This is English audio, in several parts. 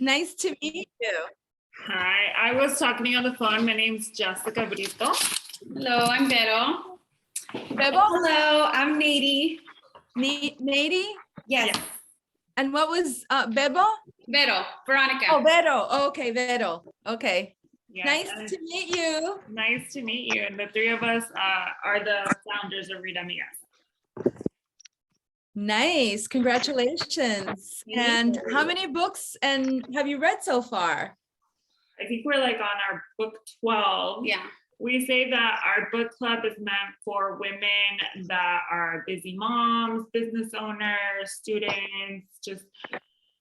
Nice to meet you. Hi, I was talking on the phone. My name's Jessica Brito. Hello, I'm Vero. Bebo? Hello, I'm Nady. Nady? Yes, And what was Bebo? Vero, Veronica. Oh, Vero. Oh, okay, Vero. Okay. Yeah, Nice to meet you. Nice to meet you. And the three of us are the founders of Read Amigas. Nice. Congratulations. And how many books and have you read so far? I think we're like on our book 12. Yeah. We say that our book club is meant for women that are busy moms, business owners, students, just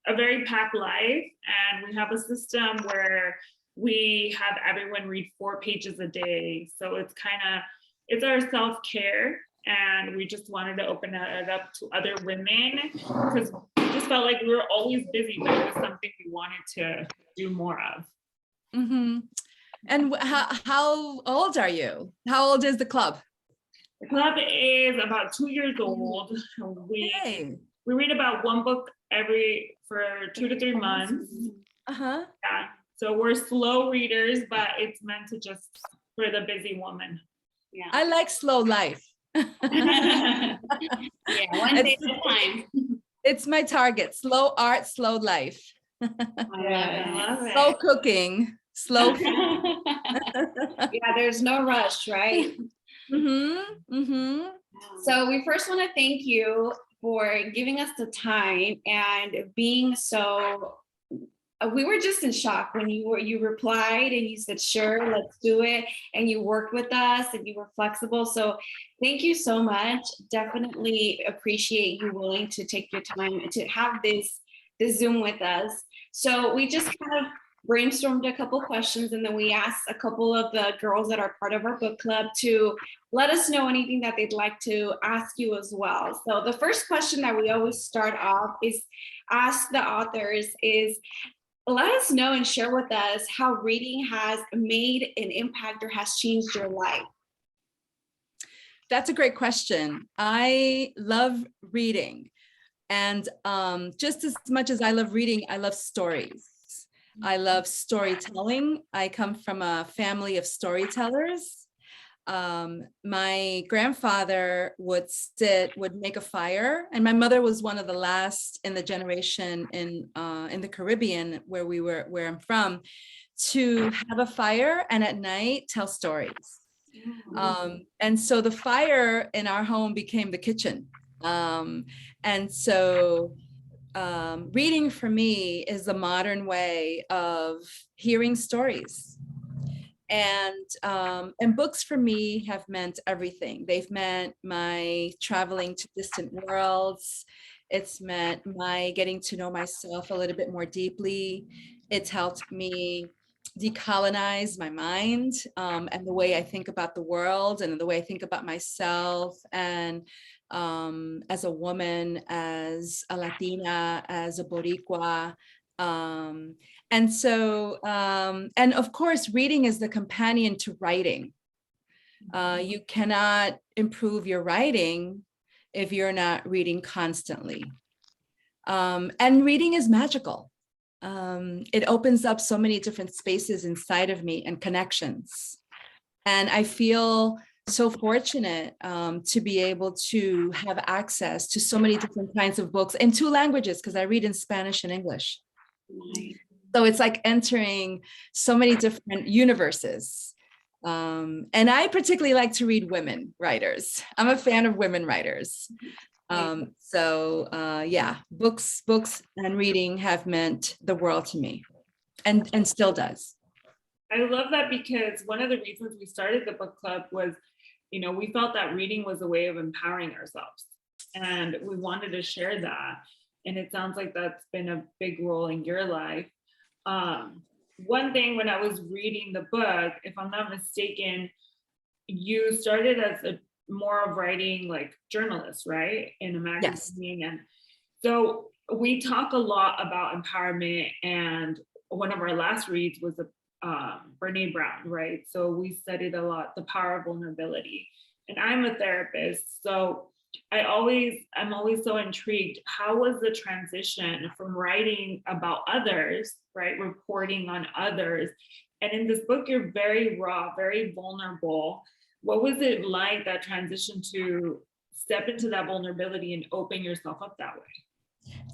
a very packed life. And we have a system where we have everyone read 4 pages a day. So it's our self-care. And we just wanted to open it up to other women because we just felt like we were always busy, but it was something we wanted to do more of. Mm-hmm. And how old are you? How old is the club? The club is about 2 years old. We read about 1 book for 2 to 3 months. Uh-huh. Yeah. So we're slow readers, but it's meant to just for the busy woman. Yeah. I like slow life. Yeah, one day at a time. It's my target. Slow art, slow life. I love it. Slow cooking, slow food. Yeah, there's no rush, right? Mm-hmm. Mm-hmm. So we first want to thank you for giving us the time and being so. We were just in shock when you replied and you said, sure, let's do it. And you worked with us and you were flexible. So thank you so much. Definitely appreciate you willing to take your time to have this Zoom with us. So we just kind of brainstormed a couple questions and then we asked a couple of the girls that are part of our book club to let us know anything that they'd like to ask you as well. So the first question that we always start off is ask the authors is, let us know and share with us how reading has made an impact or has changed your life. That's a great question. I love reading. And just as much as I love reading, I love stories. I love storytelling. I come from a family of storytellers. My grandfather would make a fire, and my mother was one of the last in the generation in the Caribbean where I'm from, to have a fire and at night tell stories. And so the fire in our home became the kitchen. And so reading for me is the modern way of hearing stories. And books for me have meant everything. They've meant my traveling to distant worlds. It's meant my getting to know myself a little bit more deeply. It's helped me decolonize my mind and the way I think about the world and the way I think about myself. And as a woman, as a Latina, as a Boricua, and so, and of course, reading is the companion to writing. You cannot improve your writing if you're not reading constantly. And reading is magical. It opens up so many different spaces inside of me and connections. And I feel so fortunate to be able to have access to so many different kinds of books in 2 languages, because I read in Spanish and English. Nice. So it's like entering so many different universes. And I particularly like to read women writers. I'm a fan of women writers. Yeah, books and reading have meant the world to me and still does. I love that because one of the reasons we started the book club was, we felt that reading was a way of empowering ourselves and we wanted to share that. And it sounds like that's been a big role in your life. One thing when I was reading the book, if I'm not mistaken, you started as more of writing like journalist, right? In a magazine. Yes. And so we talk a lot about empowerment, and one of our last reads was Brene Brown, right? So we studied a lot, the power of vulnerability. And I'm a therapist. So I'm always so intrigued. How was the transition from writing about others, right? Reporting on others. And in this book, you're very raw, very vulnerable. What was it like, that transition to step into that vulnerability and open yourself up that way?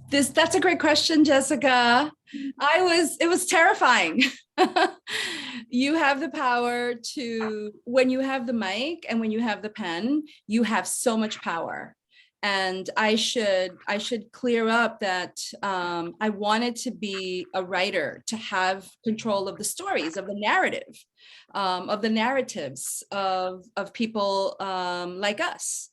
That's a great question, Jessica. It was terrifying. You have the power to, when you have the mic and when you have the pen, you have so much power. And I should clear up that I wanted to be a writer, to have control of the stories, of the narrative, of the narratives of people like us,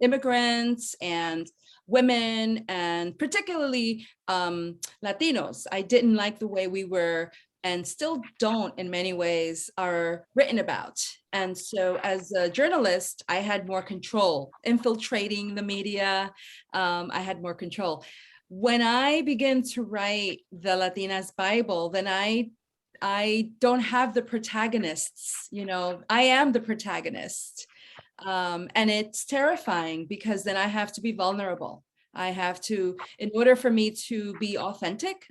immigrants and women, and particularly Latinos. I didn't like the way we were, and still don't in many ways, are written about. And so as a journalist, I had more control, infiltrating the media. I had more control. When I began to write the Latinas Bible, then I don't have the protagonists, I am the protagonist. And it's terrifying, because then I have to be vulnerable. I have to, in order for me to be authentic,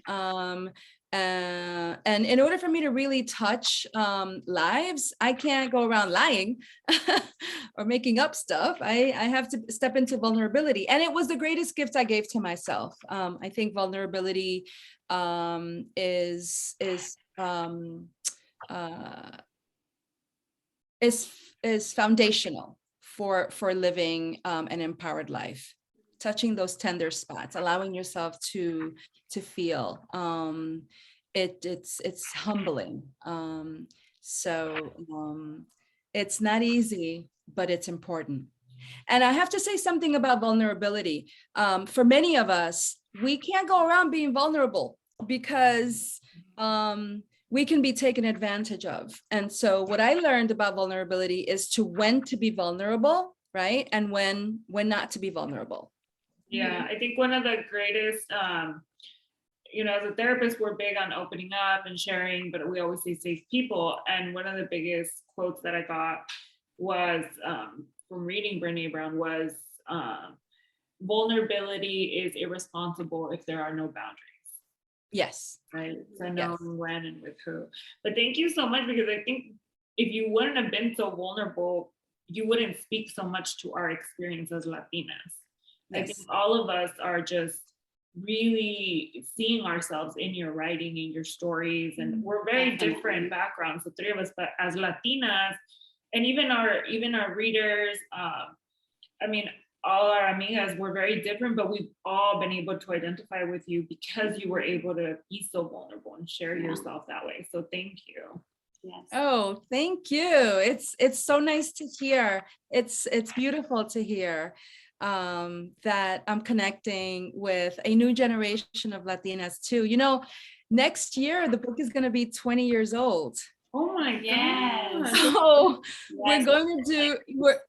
and in order for me to really touch lives, I can't go around lying or making up stuff. I have to step into vulnerability. And it was the greatest gift I gave to myself. I think vulnerability is foundational for living an empowered life. Touching those tender spots, allowing yourself to feel. It's humbling. It's not easy, but it's important. And I have to say something about vulnerability. For many of us, we can't go around being vulnerable, because we can be taken advantage of. And so what I learned about vulnerability is when to be vulnerable, right? And when not to be vulnerable. Yeah, I think one of the greatest, as a therapist, we're big on opening up and sharing, but we always say safe people. And one of the biggest quotes that I got was from reading Brene Brown was, vulnerability is irresponsible if there are no boundaries. Yes. Right. So knowing when and with who. But thank you so much, because I think if you wouldn't have been so vulnerable, you wouldn't speak so much to our experience as Latinas. Yes. I think all of us are just really seeing ourselves in your writing, in your stories, and we're very different backgrounds, the three of us, but as Latinas, and even our readers, all our amigas were very different, but we've all been able to identify with you because you were able to be so vulnerable and share yourself that way. So thank you. Yes. Oh, thank you. It's so nice to hear. It's beautiful to hear that I'm connecting with a new generation of Latinas too. Next year, the book is going to be 20 years old. Oh my God. So we're going to do,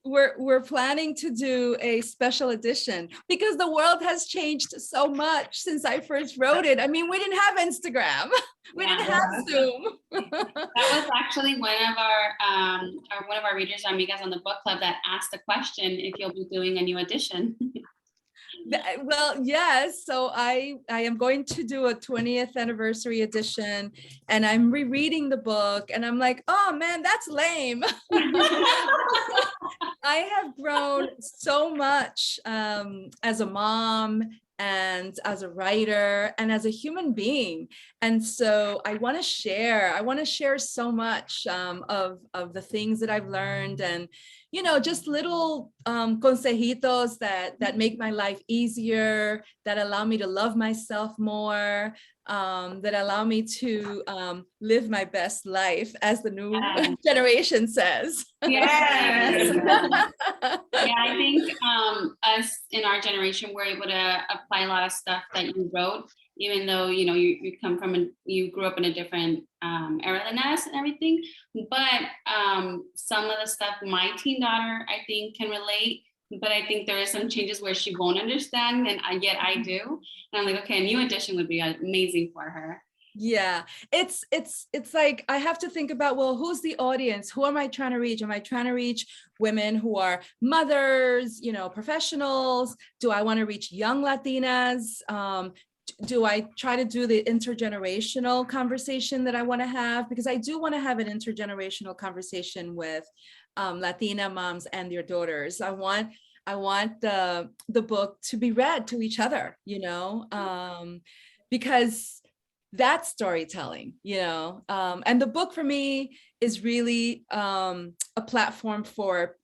we're planning to do a special edition, because the world has changed so much since I first wrote it. I mean, we didn't have Instagram. We didn't have Zoom. That was actually one of our readers, Amigas on the book club, that asked the question if you'll be doing a new edition. Well, yes. So I am going to do a 20th anniversary edition, and I'm rereading the book, and I'm like, oh man, that's lame. I have grown so much as a mom, and as a writer, and as a human being. And so I want to share so much of the things that I've learned, and just little consejitos that make my life easier, that allow me to love myself more, that allow me to live my best life, as the new generation says. Yes. Yeah, I think us in our generation, we're able to apply a lot of stuff that you wrote, even though you come from you grew up in a different era than us and everything. But some of the stuff my teen daughter, I think, can relate. But I think there are some changes where she won't understand, and yet I do. And I'm like, okay, a new edition would be amazing for her. Yeah, it's like I have to think about, well, who's the audience? Who am I trying to reach? Am I trying to reach women who are mothers, professionals? Do I want to reach young Latinas? Do I try to do the intergenerational conversation that I want to have? Because I do want to have an intergenerational conversation with Latina moms and their daughters. I want the book to be read to each other, because that's storytelling, and the book for me is really a platform for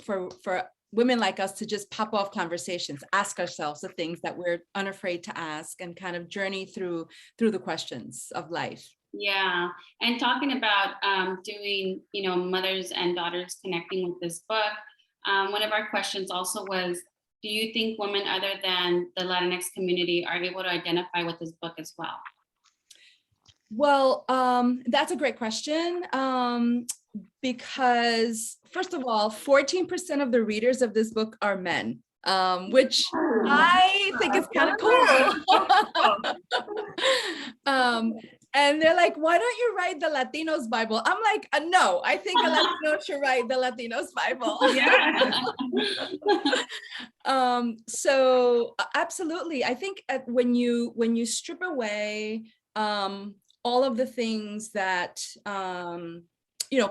women like us to just pop off conversations, ask ourselves the things that we're unafraid to ask, and kind of journey through the questions of life. Yeah, and talking about doing, mothers and daughters connecting with this book, one of our questions also was, do you think women other than the Latinx community are able to identify with this book as well? Well, that's a great question, because first of all, 14% of the readers of this book are men, which I think is kind of cool. And they're like, why don't you write the Latinos Bible? I'm like, no, I think a Latino should write the Latinos Bible. So absolutely. I think when you strip away all of the things that,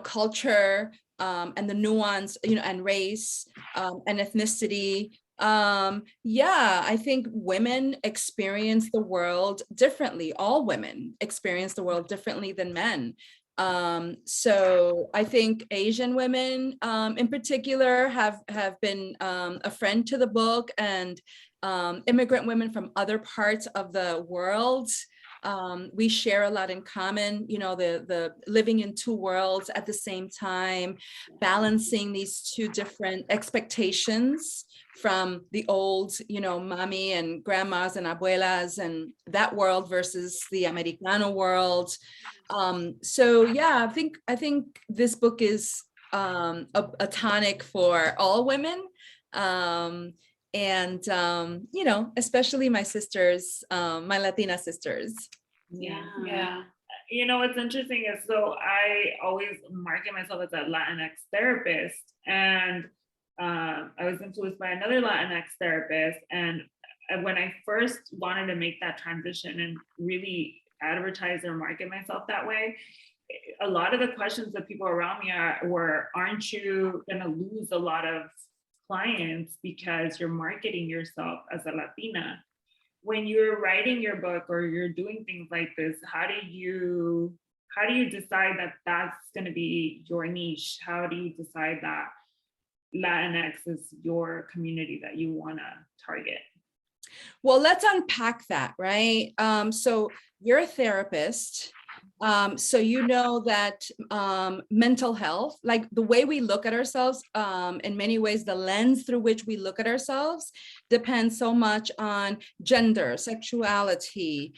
culture and the nuance, and race and ethnicity, I think women experience the world differently. All women experience the world differently than men. So I think Asian women in particular have been a friend to the book, and immigrant women from other parts of the world. We share a lot in common, the living in two worlds at the same time, balancing these two different expectations from the old, mommy and grandmas and abuelas and that world versus the Americano world. So yeah, I think this book is a tonic for all women. And especially my sisters, my Latina sisters. Yeah. What's interesting is, so I always market myself as a Latinx therapist, and I was influenced by another Latinx therapist. And when I first wanted to make that transition and really advertise or market myself that way, a lot of the questions that people around me were, aren't you going to lose a lot of clients because you're marketing yourself as a Latina? When you're writing your book or you're doing things like this, how do you decide that that's going to be your niche? How do you decide that Latinx is your community that you want to target? Well, let's unpack that, right? So you're a therapist. So that mental health, like the way we look at ourselves, in many ways, the lens through which we look at ourselves depends so much on gender, sexuality,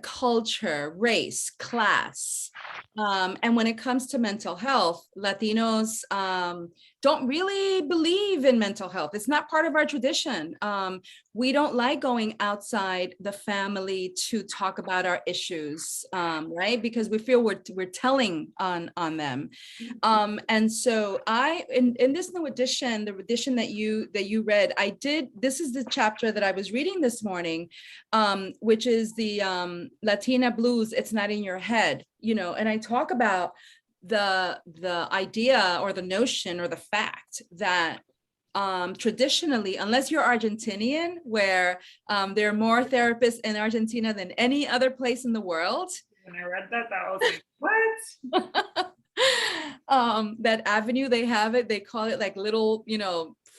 culture, race, class. And when it comes to mental health, Latinos don't really believe in mental health. It's not part of our tradition. We don't like going outside the family to talk about our issues, right? Because we feel we're telling on them. And so in this new edition, the edition that you read, this is the chapter that I was reading this morning, which is the Latina Blues, It's Not in Your Head, and I talk about the idea or the notion or the fact that traditionally, unless you're Argentinian, where there are more therapists in Argentina than any other place in the world. When I read that, I was like, what? That avenue, they have it, they call it like little,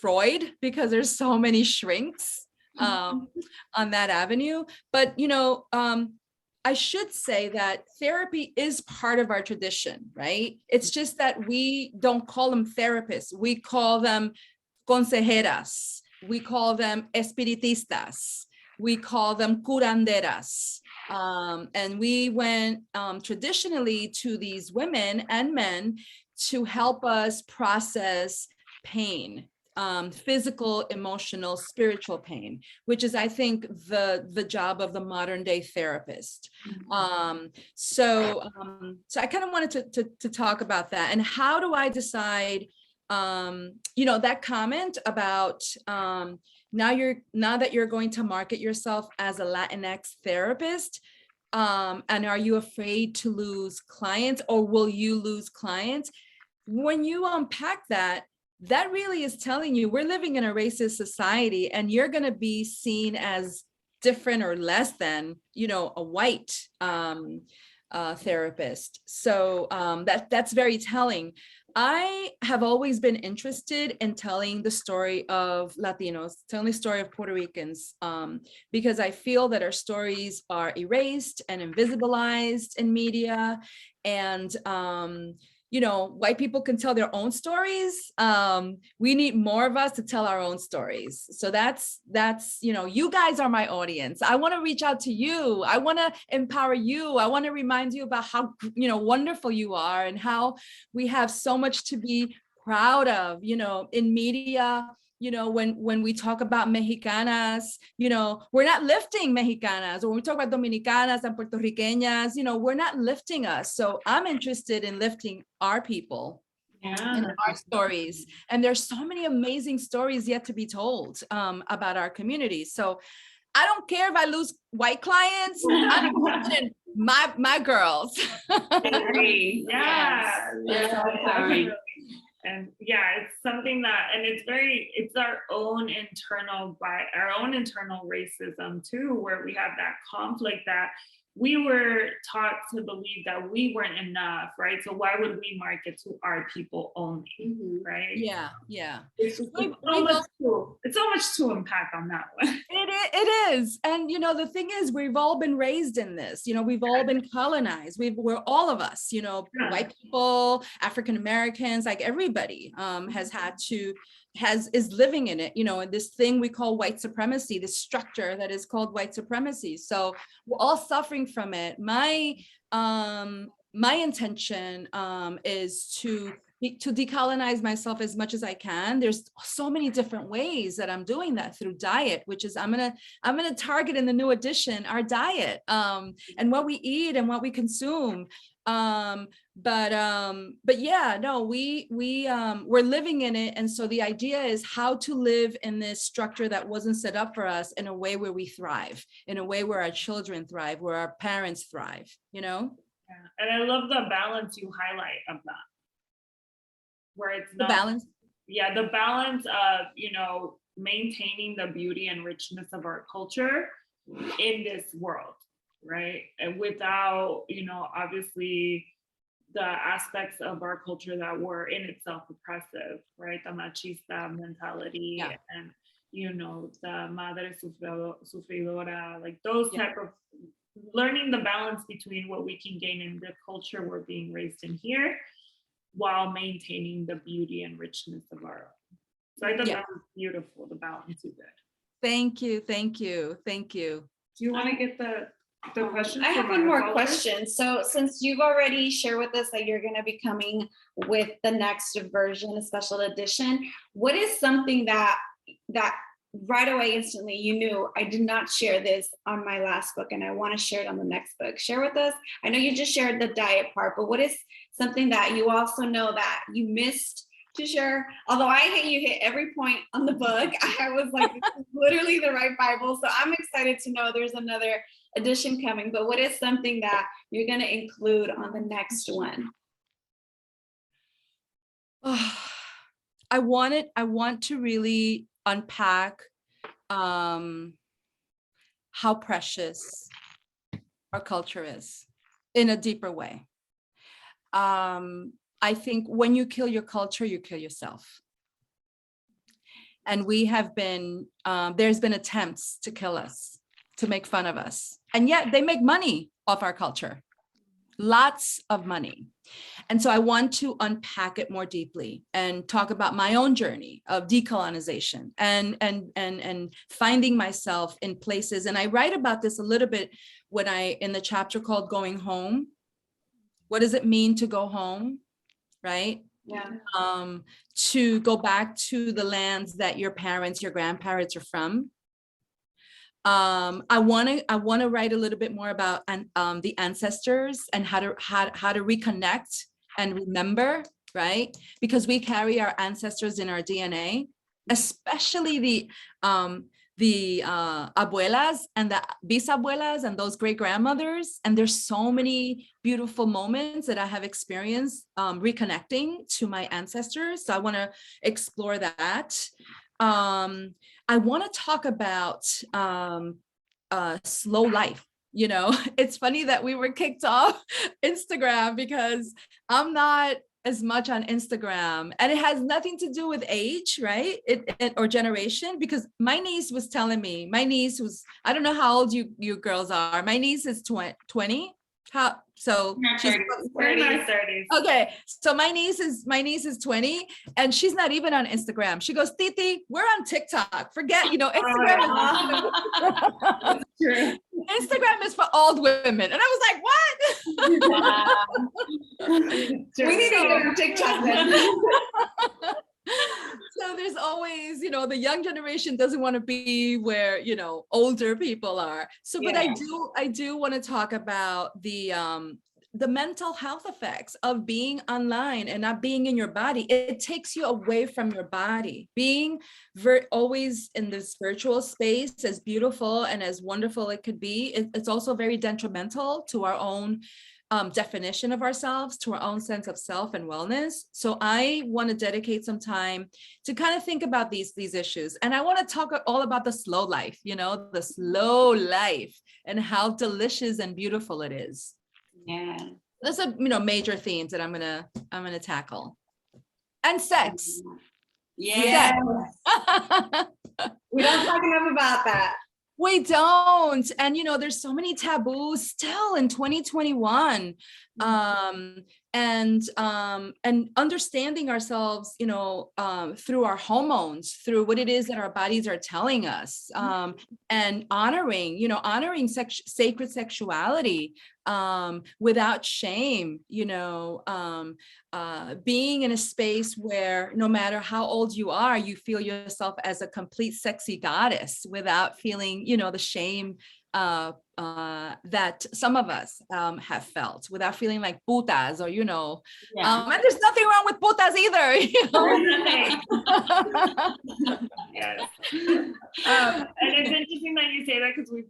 Freud, because there's so many shrinks on that avenue. But, I should say that therapy is part of our tradition, right? It's just that we don't call them therapists. We call them consejeras. We call them espiritistas. We call them curanderas. And we went traditionally to these women and men to help us process pain, physical, emotional, spiritual pain, which is, I think, the job of the modern day therapist. So I kind of wanted to talk about that, and how do I decide, that comment about now that you're going to market yourself as a Latinx therapist, and are you afraid to lose clients, or will you lose clients? When you unpack that, that really is telling you we're living in a racist society, and you're going to be seen as different or less than, a white therapist. So that's very telling. I have always been interested in telling the story of Latinos, telling the story of Puerto Ricans, because I feel that our stories are erased and invisibilized in media. And white people can tell their own stories. We need more of us to tell our own stories. So that's, you guys are my audience. I want to reach out to you. I want to empower you. I want to remind you about how, wonderful you are, and how we have so much to be proud of, in media. When we talk about Mexicanas, we're not lifting Mexicanas, or when we talk about Dominicanas and Puerto Ricanas, we're not lifting us. So I'm interested in lifting our people and our stories. And there's so many amazing stories yet to be told about our communities. So I don't care if I lose white clients. I'm interested in my girls. I agree. Yeah. Yes. And it's something that, and it's our own internal racism too, where we have that conflict that we were taught to believe that we weren't enough, right? So why would we market to our people only, right? Yeah. It's so much to unpack on that one. It is. And, the thing is, we've all been raised in this, we've all been colonized. We're all of us, white people, African-Americans, like everybody is living in it, in this thing we call white supremacy, this structure that is called white supremacy. So we're all suffering from it. My intention is to decolonize myself as much as I can. There's so many different ways that I'm doing that through diet, which is I'm gonna target in the new edition our diet, and what we eat and what we consume. But yeah, no, we're living in it. And so the idea is how to live in this structure that wasn't set up for us, in a way where we thrive, in a way where our children thrive, where our parents thrive, Yeah. And I love the balance you highlight of that, where it's not the balance of, maintaining the beauty and richness of our culture in this world, right? And without, obviously the aspects of our culture that were in itself oppressive, right? The machista mentality, and, the madre sufridora, like those type of, learning the balance between what we can gain in the culture we're being raised in here, while maintaining the beauty and richness of our own. So I thought that was beautiful, the balance you did. Thank you. Do you want to get the question? I have one more question. So since you've already shared with us that you're going to be coming with the next version, a special edition, what is something that right away, instantly, you knew, I did not share this on my last book and I want to share it on the next book? Share with us. I know you just shared the diet part, but what is something that you also know that you missed to share? Although you hit every point on the book. I was like, this is literally the right Bible. So I'm excited to know there's another edition coming, but what is something that you're going to include on the next one? I want to really unpack how precious our culture is in a deeper way. I think when you kill your culture, you kill yourself. And we have been, there's been attempts to kill us, to make fun of us. And yet they make money off our culture, lots of money. And so I want to unpack it more deeply and talk about my own journey of decolonization and finding myself in places. And I write about this a little bit in the chapter called Going Home. What does it mean to go home, right? Yeah. To go back to the lands that your parents, your grandparents are from. I want to write a little bit more about the ancestors and how to reconnect and remember, right? Because we carry our ancestors in our DNA, especially the abuelas and the bisabuelas and those great grandmothers. And there's so many beautiful moments that I have experienced reconnecting to my ancestors. So I want to explore that. I want to talk about slow life. You know, it's funny that we were kicked off Instagram because I'm not as much on Instagram, and it has nothing to do with age, right? Or generation, because my niece was telling me, I don't know how old you girls are. My niece is 20. She's we're in our 30s. Okay, so my niece is 20 and she's not even on Instagram. She goes, Titi, we're on TikTok. Forget, Instagram. True. Instagram is for old women. And I was like, what? We need to get on TikTok then. So there's always, the young generation doesn't want to be where, older people are. So, but I do want to talk about the mental health effects of being online and not being in your body. It takes you away from your body. Being always in this virtual space, as beautiful and as wonderful it could be, it's also very detrimental to our own definition of ourselves, to our own sense of self and wellness. So I want to dedicate some time to kind of think about these issues. And I want to talk all about the slow life, the slow life and how delicious and beautiful it is. Yeah. Those are, major themes that I'm gonna tackle. And sex. Yeah. We don't talk enough about that. We don't. And, there's so many taboos still in 2021. And understanding ourselves, through our hormones, through what it is that our bodies are telling us, and honoring sacred sexuality, without shame, being in a space where no matter how old you are, you feel yourself as a complete sexy goddess without feeling, the shame that some of us have felt, without feeling like putas or, and there's nothing wrong with putas either. Yes. And it's interesting that you say that, because we've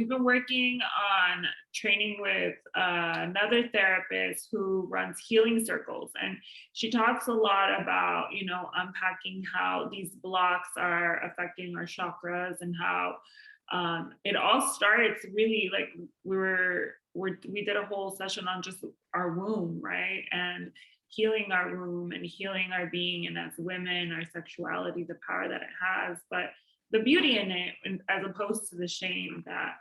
been working on training with another therapist who runs healing circles, and she talks a lot about unpacking how these blocks are affecting our chakras, and how it all starts really like we did a whole session on just our womb, right? And healing our womb and healing our being, and as women, our sexuality, the power that it has, but the beauty in it, as opposed to the shame that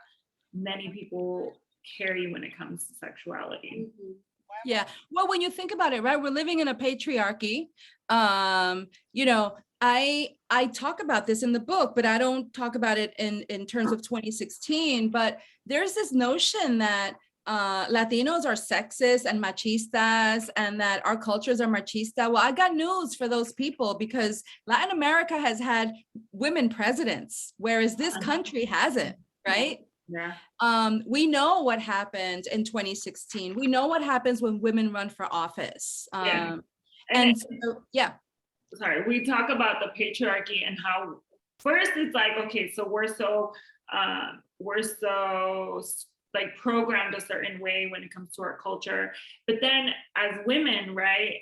many people carry when it comes to sexuality. Mm-hmm. Yeah. Well, when you think about it, right, we're living in a patriarchy. I talk about this in the book, but I don't talk about it in terms of 2016. But there's this notion that Latinos are sexist and machistas, and that our cultures are machista. Well, I got news for those people, because Latin America has had women presidents, whereas this country hasn't, right? Yeah. We know what happened in 2016. We know what happens when women run for office. Sorry, we talk about the patriarchy and how first it's like, okay, so we're so like programmed a certain way when it comes to our culture. But then as women, right,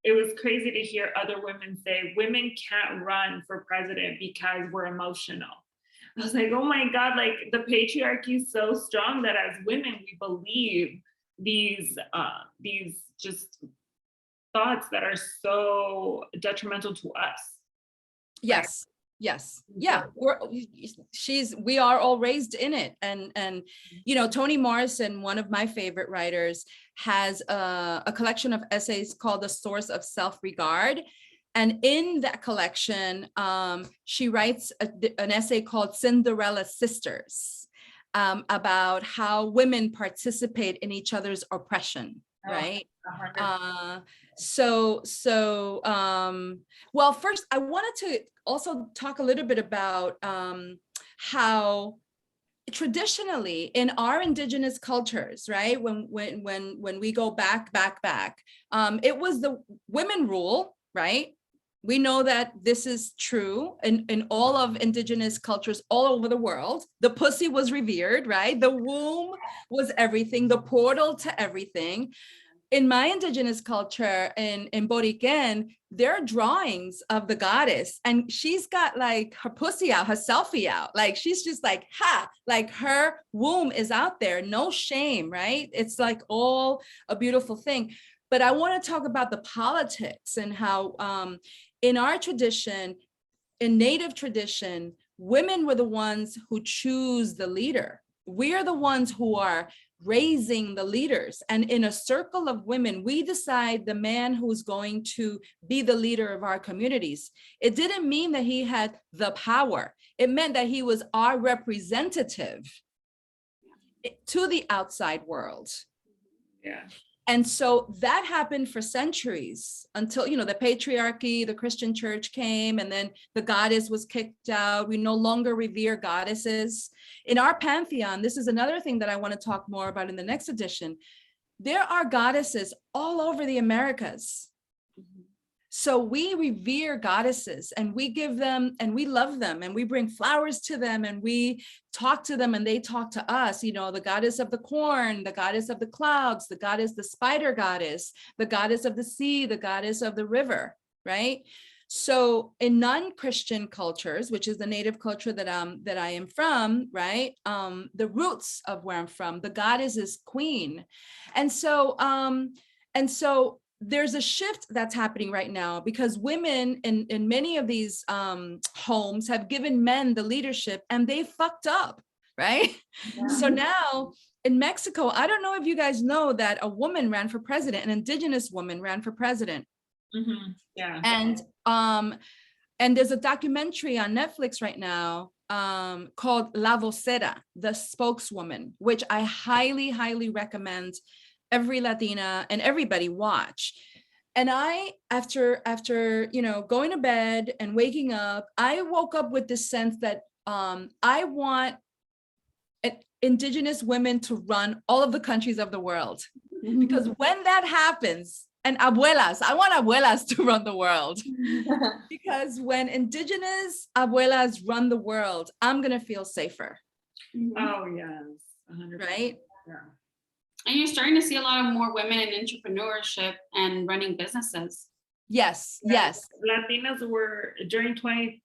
it was crazy to hear other women say women can't run for president because we're emotional. I was like, oh my God, like the patriarchy is so strong that as women, we believe these just thoughts that are so detrimental to us. Yes. Right? Yes. Yeah. We are all raised in it. And Toni Morrison, one of my favorite writers, has a collection of essays called The Source of Self-Regard. And in that collection, she writes an essay called Cinderella Sisters, about how women participate in each other's oppression, right? Well, first I wanted to also talk a little bit about how traditionally in our indigenous cultures, right, when we go back, it was the women rule, right? We know that this is true in all of indigenous cultures all over the world. The pussy was revered, right? The womb was everything, the portal to everything. In my indigenous culture in Boriquen, there are drawings of the goddess, and she's got like her pussy out, her selfie out. Like she's just like, ha, like her womb is out there, no shame, right? It's like all a beautiful thing. But I want to talk about the politics and how in our tradition, in Native tradition, women were the ones who choose the leader. We are the ones who are raising the leaders. And in a circle of women, we decide the man who's going to be the leader of our communities. It didn't mean that he had the power. It meant that he was our representative to the outside world. Yeah. And so that happened for centuries until, the patriarchy, the Christian church came, and then the goddess was kicked out. We no longer revere goddesses. In our pantheon, this is another thing that I want to talk more about in the next edition. There are goddesses all over the Americas. So we revere goddesses, and we give them, and we love them, and we bring flowers to them, and we talk to them, and they talk to us. The goddess of the corn, the goddess of the clouds, the spider goddess, the goddess of the sea, the goddess of the river, right? So in non-Christian cultures, which is the Native culture that I am from, right? The roots of where I'm from, the goddess is queen. And so there's a shift that's happening right now because women in many of these homes have given men the leadership, and they fucked up, right? Yeah. So now in Mexico, I don't know if you guys know that a woman ran for president, an indigenous woman ran for president. Mm-hmm. Yeah. And there's a documentary on Netflix right now called La Vocera, the spokeswoman, which I highly, highly recommend every Latina and everybody watch. And I, after going to bed and waking up, I woke up with this sense that I want indigenous women to run all of the countries of the world. Because when that happens, and abuelas, I want abuelas to run the world. Because when indigenous abuelas run the world, I'm gonna feel safer. Oh yes, 100%. Right? Yeah. And you're starting to see a lot of more women in entrepreneurship and running businesses. Yes, yes. Latinas were during the pandemic,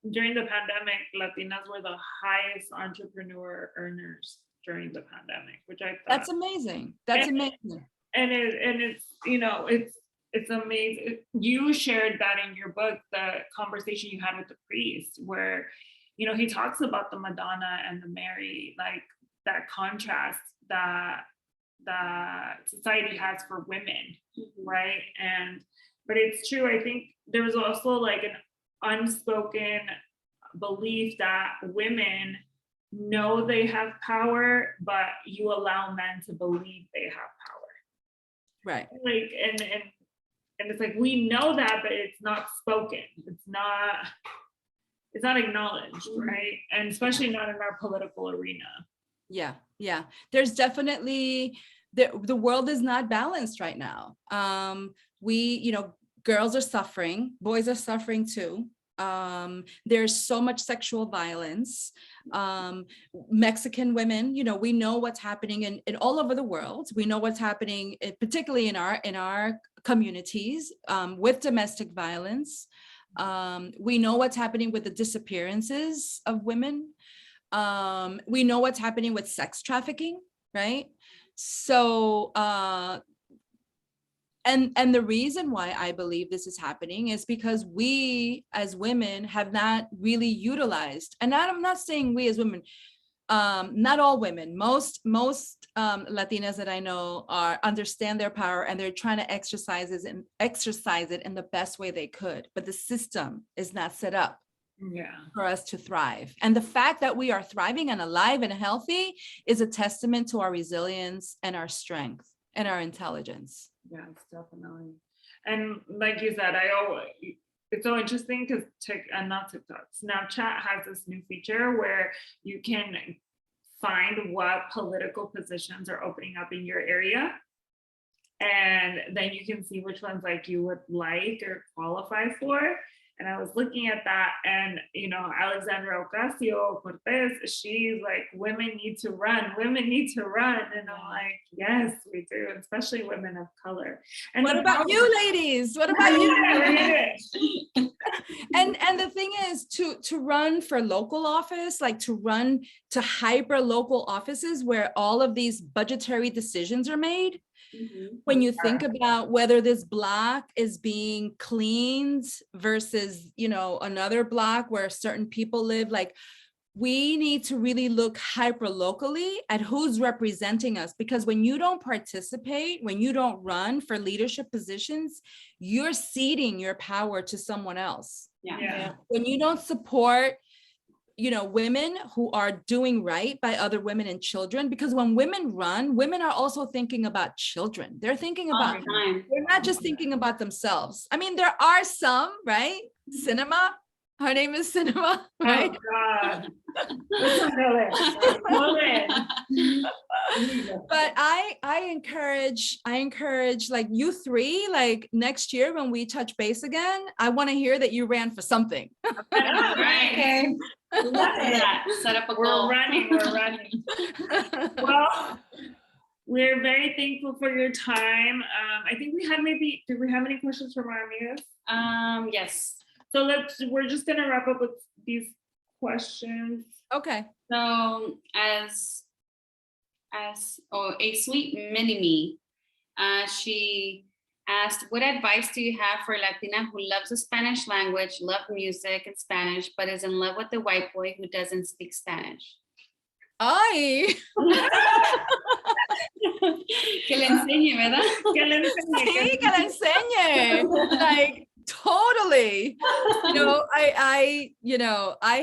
Latinas were the highest entrepreneur earners during the pandemic, which I thought that's amazing. That's amazing. And it's amazing. You shared that in your book, the conversation you had with the priest, where he talks about the Madonna and the Mary, like that contrast that society has for women, right? But it's true. I think there was also like an unspoken belief that women know they have power, but you allow men to believe they have power. Right. Like and it's like we know that, but it's not spoken. It's not acknowledged, right? And especially not in our political arena. Yeah. There's definitely the world is not balanced right now. Girls are suffering, boys are suffering too. There's so much sexual violence. Mexican women, we know what's happening in all over the world. We know what's happening, particularly in our communities, with domestic violence. We know what's happening with the disappearances of women. We know what's happening with sex trafficking, right? So, and the reason why I believe this is happening is because we as women have not really utilized, and I'm not saying we as women, not all women, most Latinas that I know understand their power, and they're trying to exercise it in the best way they could, but the system is not set up for us to thrive. And the fact that we are thriving and alive and healthy is a testament to our resilience and our strength and our intelligence. Yes, definitely. And like you said, it's so interesting because not TikTok, Snapchat has this new feature where you can find what political positions are opening up in your area. And then you can see which ones like you would like or qualify for. And I was looking at that, and Alexandra Ocasio-Cortez, she's like, women need to run, and I'm like, yes, we do, especially women of color. And what about you, ladies? What about you? And the thing is, to run for local office, like to run to hyper local offices where all of these budgetary decisions are made. When you think about whether this block is being cleaned versus, another block where certain people live, like we need to really look hyper locally at who's representing us, because when you don't participate, when you don't run for leadership positions, you're ceding your power to someone else. Yeah. When you don't support women who are doing right by other women and children, because when women run, women are also thinking about children. They're thinking about, they're not just thinking about themselves. I mean, there are some, right? Cinema, her name is Cinema, right? Oh God. But I encourage like you three, like next year when we touch base again, I want to hear that you ran for something. Okay. Set up a goal. We're running. Well, we're very thankful for your time. I think do we have any questions from our amigas? Yes. So we're just gonna wrap up with these questions. Okay. So as a sweet mini-me, she asked, what advice do you have for a Latina who loves the Spanish language, loves music in Spanish, but is in love with the white boy who doesn't speak Spanish? Ay. Que le enseñe, ¿verdad? Que le enseñe. Sí, que le enseñe. Like, totally. I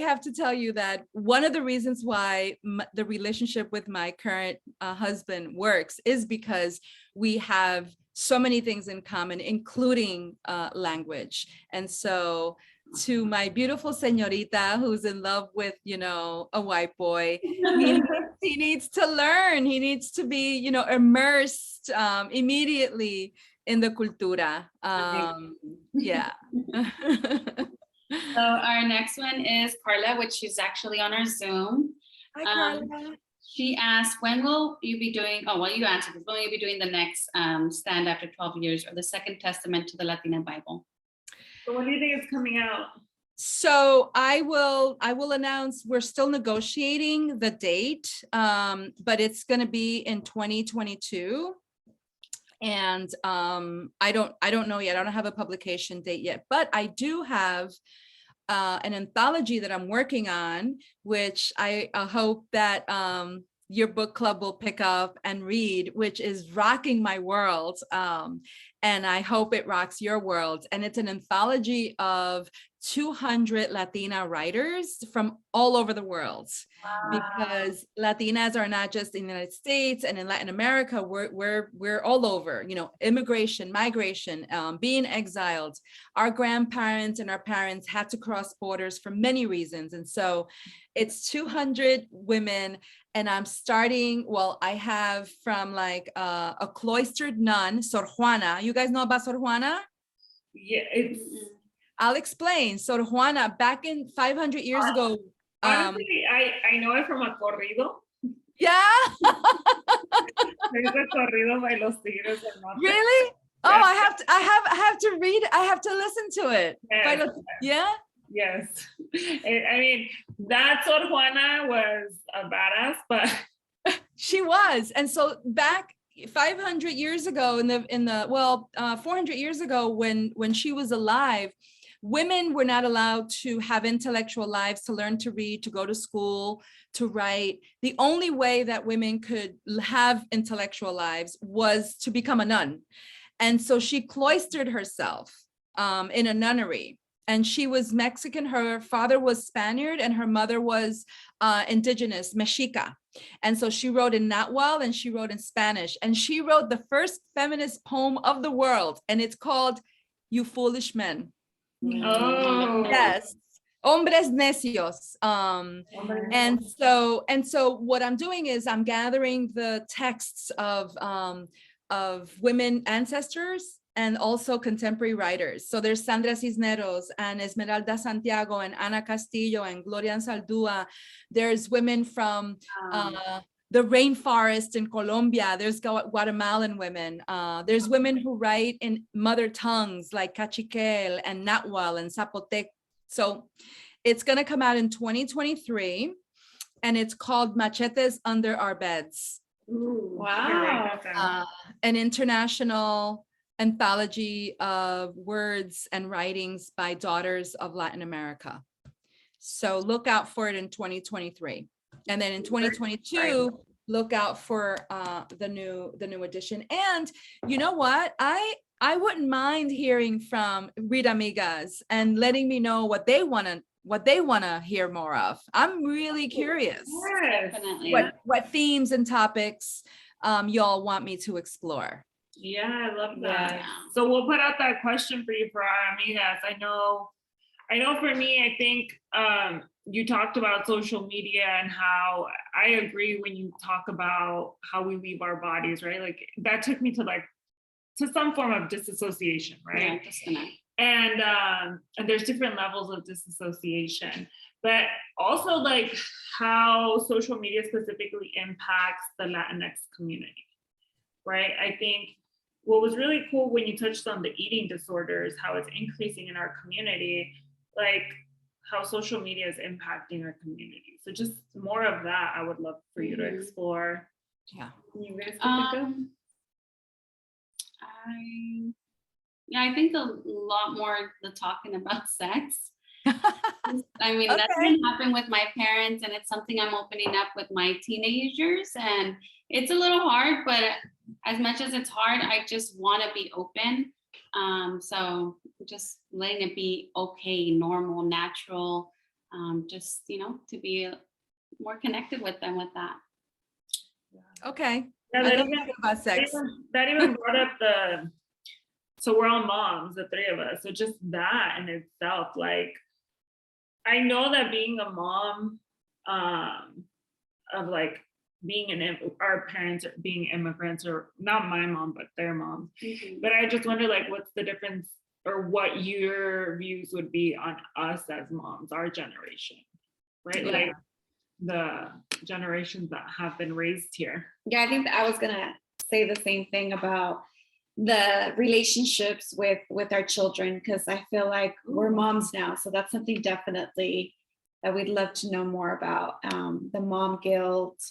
have to tell you that one of the reasons why the relationship with my current husband works is because we have so many things in common, including language. And so to my beautiful señorita who's in love with, a white boy, he needs to learn. He needs to be, immersed immediately in the cultura. Yeah. So our next one is Carla, which is actually on our Zoom. Hi, Carla. She asked, when will you be doing, you answered this, when will you be doing the next Stand After 12 Years, or the Second Testament to the Latina Bible? So when do you think it's coming out? So I will announce, we're still negotiating the date, but it's going to be in 2022. And I don't know yet. I don't have a publication date yet, but I do have an anthology that I'm working on, which I hope that your book club will pick up and read, which is rocking my world. And I hope it rocks your world. And it's an anthology of 200 Latina writers from all over the world. Wow. Because Latinas are not just in the United States and in Latin America, we're all over, immigration, migration, being exiled. Our grandparents and our parents had to cross borders for many reasons. And so it's 200 women. And I'm starting, I have from like a cloistered nun, Sor Juana. You guys know about Sor Juana? Yeah, I'll explain. Sor Juana, back in 500 years ago. Honestly, I know it from a corrido. Yeah. There's a corrido by Los Tigres del Norte. Really? Oh, I have to read. I have to listen to it. Yes. Yeah. Yes. I mean, that Sor Juana was a badass, but she was. And so back 500 years ago, 400 years ago, when she was alive, women were not allowed to have intellectual lives, to learn to read, to go to school, to write. The only way that women could have intellectual lives was to become a nun. And so she cloistered herself in a nunnery. and she was Mexican. Her father was Spaniard and her mother was indigenous, Mexica. And so she wrote in Nahuatl and she wrote in Spanish. And she wrote the first feminist poem of the world. And it's called You Foolish Men. Oh. Yes. Hombres necios. And so what I'm doing is I'm gathering the texts of women ancestors and also contemporary writers. So there's Sandra Cisneros and Esmeralda Santiago and Ana Castillo and Gloria Anzaldúa. There's women from the rainforest in Colombia. There's Guatemalan women. There's women who write in mother tongues like Cachiquel and Nahuatl and Zapotec. So it's going to come out in 2023 and it's called Machetes Under Our Beds. Ooh, wow. An international anthology of words and writings by daughters of Latin America. So look out for it in 2023. And then in 2022, look out for the new edition. And you know what? I wouldn't mind hearing from Read Amigas and letting me know what they want to hear more of. I'm really curious. Yes. Definitely. What themes and topics y'all want me to explore. Yeah, I love that. Yeah. So we'll put out that question for you for our amigas. I know for me, I think you talked about social media and how I agree when you talk about how we leave our bodies, right? Like that took me to some form of disassociation, right? Yeah, disconnect. And there's different levels of disassociation, but also like how social media specifically impacts the Latinx community, right? I think what was really cool when you touched on the eating disorders, how it's increasing in our community, like how social media is impacting our community. So just more of that, I would love for you to explore. Yeah. You guys can think of? I think a lot more the talking about sex. I mean, that's Okay. been happening with my parents, and it's something I'm opening up with my teenagers. And it's a little hard, but as much as it's hard, I just want to be open. So just letting it be okay, normal, natural, just, to be more connected with them with that. Okay. Yeah, I that love even, talking about sex. that even brought up so we're all moms, the three of us. So just that in itself, like, I know that being a mom, of like being our parents being immigrants, or not my mom, but their moms. Mm-hmm. But I just wonder, like, what's the difference, or what your views would be on us as moms, our generation, right? Yeah. Like the generations that have been raised here. Yeah, I think that I was gonna say the same thing about the relationships with our children, because I feel like we're moms now, so that's something definitely that we'd love to know more about. The mom guilt,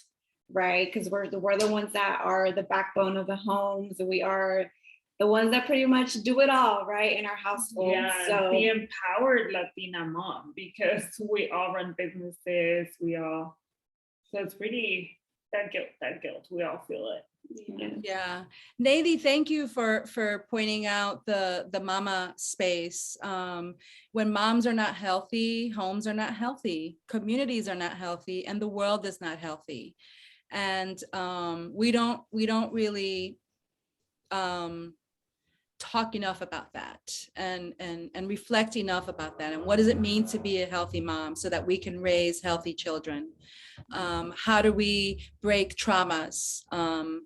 right? Because we're the ones that are the backbone of the homes. We are the ones that pretty much do it all, right, in our household. Yeah, So the empowered Latina mom, because we all run businesses, so it's pretty, that guilt, we all feel it. Yeah. Nady, thank you for pointing out the mama space. When moms are not healthy, homes are not healthy, communities are not healthy, and the world is not healthy. And we don't really talk enough about that and reflect enough about that. And what does it mean to be a healthy mom so that we can raise healthy children? How do we break traumas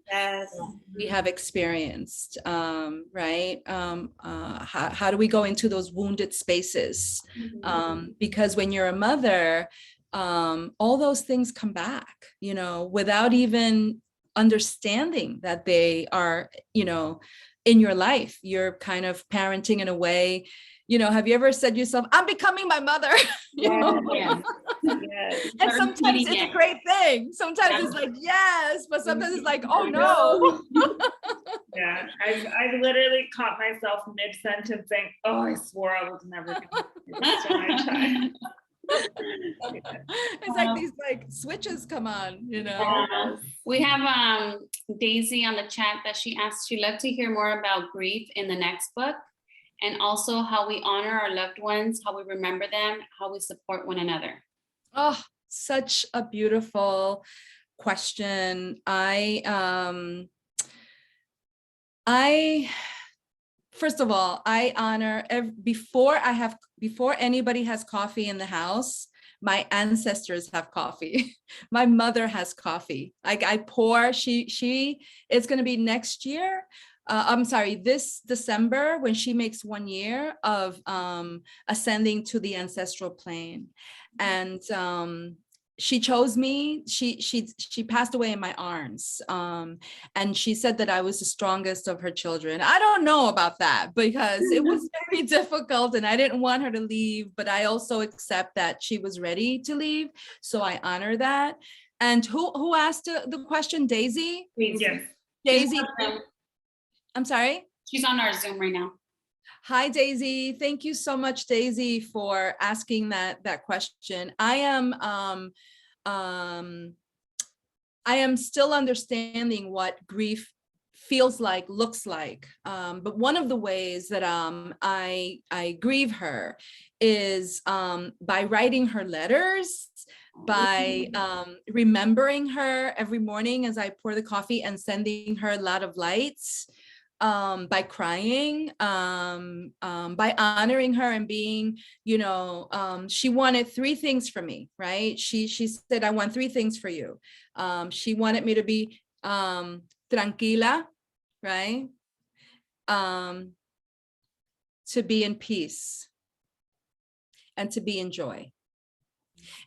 yes, we have experienced, right? How do we go into those wounded spaces? Because when you're a mother, all those things come back, without even understanding that they are, in your life. You're kind of parenting in a way, have you ever said to yourself, I'm becoming my mother? yes. And sometimes it's a great thing. Sometimes it's like, yes, but sometimes it's like, oh no. Yeah, I've literally caught myself mid-sentence saying, oh, I swore I was never going to do this to my child. It's like these switches come on, We have Daisy on the chat that she asked, she'd love to hear more about grief in the next book. and also how we honor our loved ones, how we remember them, how we support one another? Oh, such a beautiful question. I first of all, I honor before anybody has coffee in the house, my ancestors have coffee. My mother has coffee. Like I pour, it's going to be next year. I'm sorry, this December when she makes 1 year of ascending to the ancestral plane. And she chose me. She passed away in my arms. And she said that I was the strongest of her children. I don't know about that because it was very difficult and I didn't want her to leave, but I also accept that she was ready to leave. So I honor that. And who asked the question? Daisy? Yes. Daisy. I'm sorry? She's on our Zoom right now. Hi, Daisy. Thank you so much, Daisy, for asking that question. I am still understanding what grief feels like, looks like. But one of the ways that I grieve her is by writing her letters, by remembering her every morning as I pour the coffee and sending her a lot of lights. By crying, by honoring her and being, she wanted 3 things from me, right? She said, I want 3 things for you. She wanted me to be tranquila, right? To be in peace and to be in joy.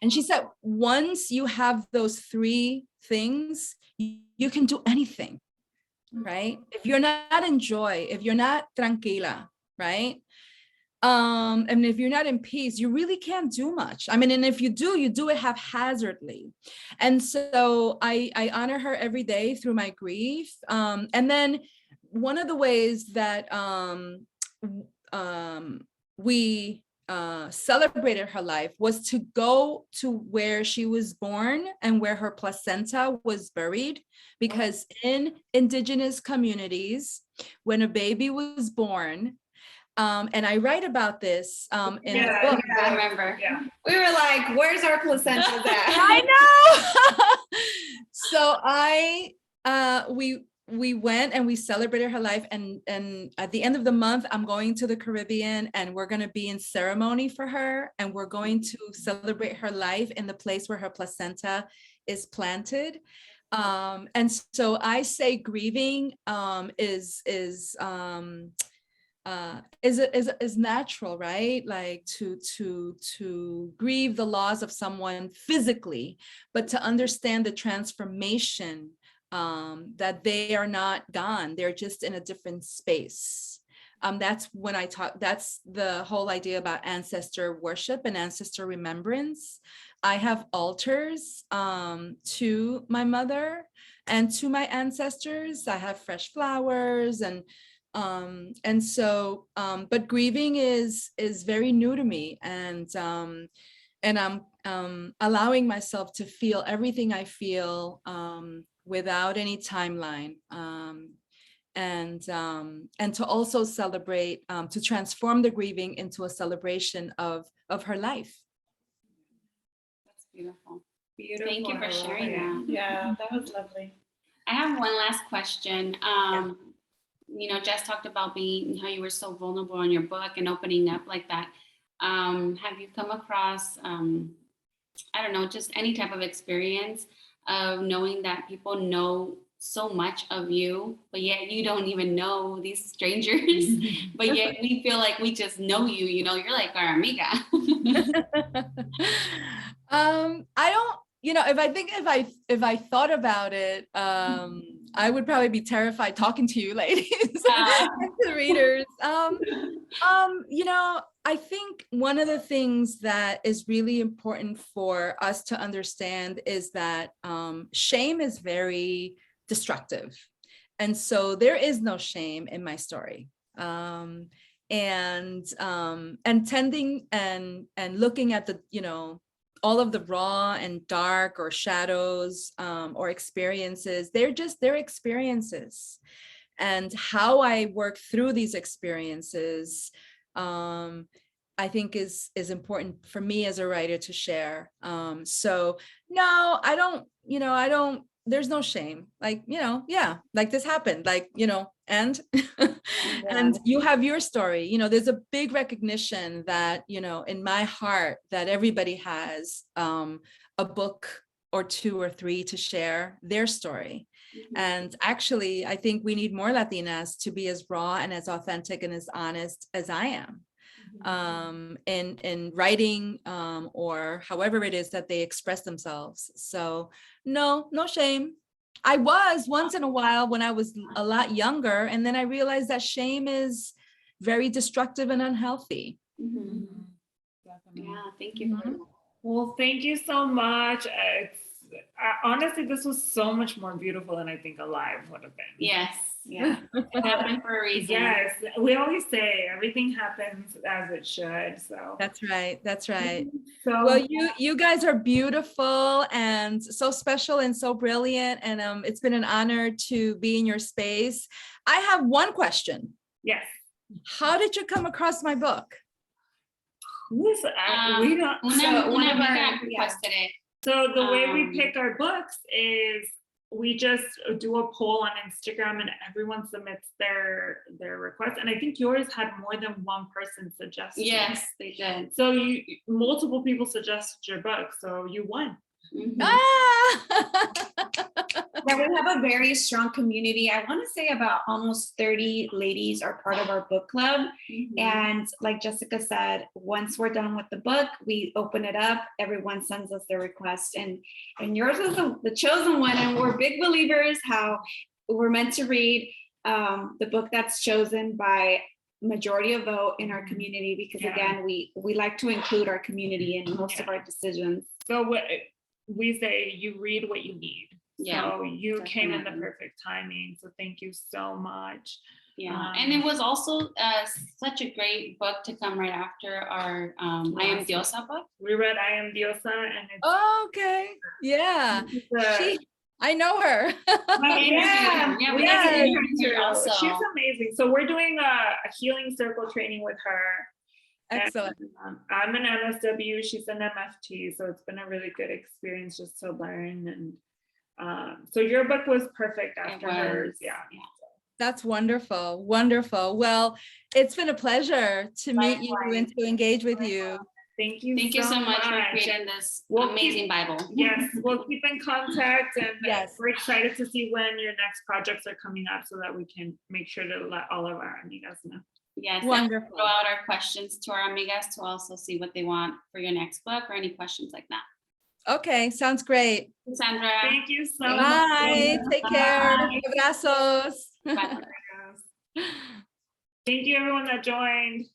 And she said, once you have those 3 things, you can do anything. Right? If you're not in joy, if you're not tranquila, right? And if you're not in peace, you really can't do much. I mean, and if you do it haphazardly. And so I honor her every day through my grief. And then one of the ways that we celebrated her life was to go to where she was born and where her placenta was buried, because in indigenous communities, when a baby was born, and I write about this in the book. I remember. Yeah. We were like, where's our placenta at? I know. So we went and we celebrated her life, and at the end of the month I'm going to the Caribbean and we're going to be in ceremony for her, and we're going to celebrate her life in the place where her placenta is planted. And so I say grieving is natural, right? Like to grieve the loss of someone physically, but to understand the transformation, that they are not gone, they're just in a different space. That's when I talk, that's the whole idea about ancestor worship and ancestor remembrance. I have altars to my mother and to my ancestors. I have fresh flowers and so, but grieving is very new to me, and I'm allowing myself to feel everything I feel without any timeline, and to also celebrate, to transform the grieving into a celebration of her life. That's beautiful. Beautiful. Thank you for sharing that. Yeah, that was lovely. I have one last question. Jess talked about how you were so vulnerable in your book and opening up like that. Have you come across, I don't know, just any type of experience of knowing that people know so much of you, but yet you don't even know these strangers, but yet we feel like we just know you, you're like our amiga. I don't, if I thought about it, I would probably be terrified talking to you ladies, and to readers. I think one of the things that is really important for us to understand is that shame is very destructive. And so there is no shame in my story. And tending and looking at the, all of the raw and dark or shadows or experiences, they're experiences. and how I work through these experiences, I think is important for me as a writer to share. So no, I don't, there's no shame. Like, yeah, like this happened, like, and and you have your story. There's a big recognition that, in my heart, that everybody has a book or 2 or 3 to share their story. And actually, I think we need more Latinas to be as raw and as authentic and as honest as I am, in writing, or however it is that they express themselves. So no shame. I was once in a while when I was a lot younger, and then I realized that shame is very destructive and unhealthy. Yeah, thank you. Well, thank you so much. Honestly, this was so much more beautiful than I think a live would have been. Yes, yeah. It happened for a reason. Yes, we always say everything happens as it should. So That's right. So well, you guys are beautiful and so special and so brilliant, and it's been an honor to be in your space. I have one question. Yes. How did you come across my book? Listen, we don't. One of our requested it. So the way we pick our books is we just do a poll on Instagram and everyone submits their request. And I think yours had more than one person suggest. Yes, they did. So multiple people suggested your book, so you won. Mm-hmm. Ah! Yeah, we have a very strong community. I want to say about almost 30 ladies are part of our book club. Mm-hmm. And like Jessica said, once we're done with the book, we open it up. Everyone sends us their request. And yours is the chosen one. And we're big believers how we're meant to read the book that's chosen by majority of vote in our community, because again, we like to include our community in most of our decisions. So we say you read what you need. Yeah, so you came in the perfect timing. So thank you so much. Yeah, and it was also such a great book to come right after our I Am Diosa book. We read I Am Diosa, and it's okay. Yeah. I know her. We her also. She's amazing. So we're doing a healing circle training with her. Excellent. And, I'm an MSW, she's an MFT, so it's been a really good experience just to learn. And so your book was perfect after hers. Yeah. That's wonderful. Wonderful. Well, it's been a pleasure to meet you and to engage with you. Thank you. Thank you so much for creating this amazing Bible. Yes, we'll keep in contact, and we're excited to see when your next projects are coming up so that we can make sure to let all of our amigas know. Yes, wonderful. Throw out our questions to our amigas to also see what they want for your next book or any questions like that. Okay, sounds great. Sandra. Thank you so much. Bye. Take care. Abrazos. Bye. Thank you, everyone that joined.